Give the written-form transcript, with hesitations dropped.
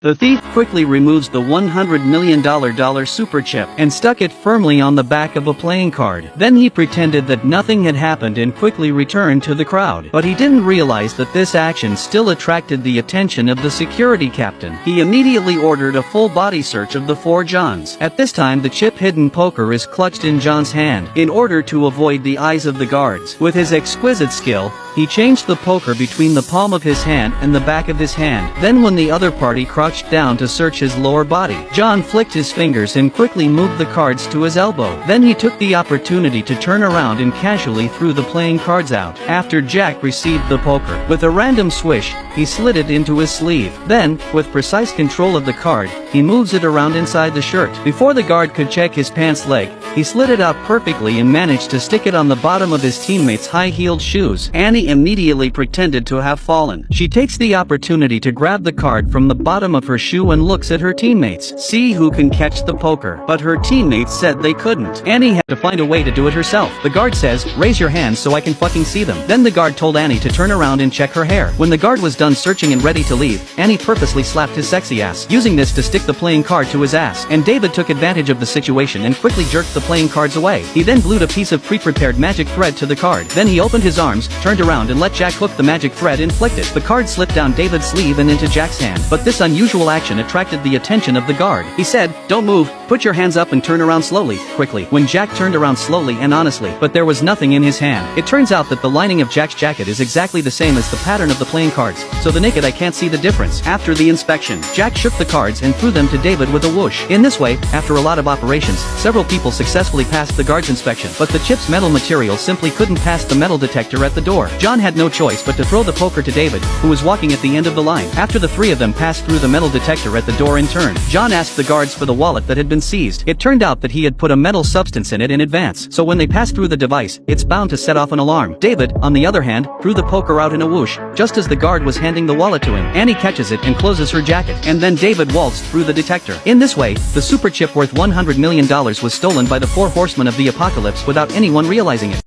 The thief quickly removes the $100 million super chip and stuck it firmly on the back of a playing card. Then he pretended that nothing had happened and quickly returned to the crowd. But he didn't realize that this action still attracted the attention of the security captain. He immediately ordered a full body search of the four Johns. At this time, the chip-hidden poker is clutched in John's hand in order to avoid the eyes of the guards. With his exquisite skill, he changed the poker between the palm of his hand and the back of his hand. Then when the other party crouched down to search his lower body, John flicked his fingers and quickly moved the cards to his elbow. Then he took the opportunity to turn around and casually threw the playing cards out. After Jack received the poker, with a random swish, he slid it into his sleeve. Then, with precise control of the card, he moves it around inside the shirt. Before the guard could check his pants leg, he slid it out perfectly and managed to stick it on the bottom of his teammate's high-heeled shoes. Annie immediately pretended to have fallen. She takes the opportunity to grab the card from the bottom of her shoe and looks at her teammates. See who can catch the poker. But her teammates said they couldn't. Annie had to find a way to do it herself. The guard says, "Raise your hands so I can fucking see them." Then the guard told Annie to turn around and check her hair. When the guard was done searching and ready to leave, Annie purposely slapped his sexy ass, using this to stick the playing card to his ass. And David took advantage of the situation and quickly jerked the playing cards away. He then glued a piece of pre-prepared magic thread to the card. Then he opened his arms, turned around and let Jack hook the magic thread and flicked it. The card slipped down David's sleeve and into Jack's hand. But this unusual action attracted the attention of the guard. He said, "Don't move, put your hands up and turn around slowly, quickly." When Jack turned around slowly and honestly, but there was nothing in his hand. It turns out that the lining of Jack's jacket is exactly the same as the pattern of the playing cards, so the naked eye can't see the difference. After the inspection, Jack shook the cards and threw them to David with a whoosh. In this way, after a lot of operations, several people successfully passed the guard's inspection, but the chip's metal material simply couldn't pass the metal detector at the door. John had no choice but to throw the poker to David, who was walking at the end of the line. After the three of them passed through the metal detector at the door in turn, John asked the guards for the wallet that had been seized. It turned out that he had put a metal substance in it in advance, so when they passed through the device, it's bound to set off an alarm. David, on the other hand, threw the poker out in a whoosh, just as the guard was handing the wallet to him. Annie catches it and closes her jacket, and then David waltzed through the detector. In this way, the super chip worth $100 million was stolen by the four horsemen of the apocalypse without anyone realizing it.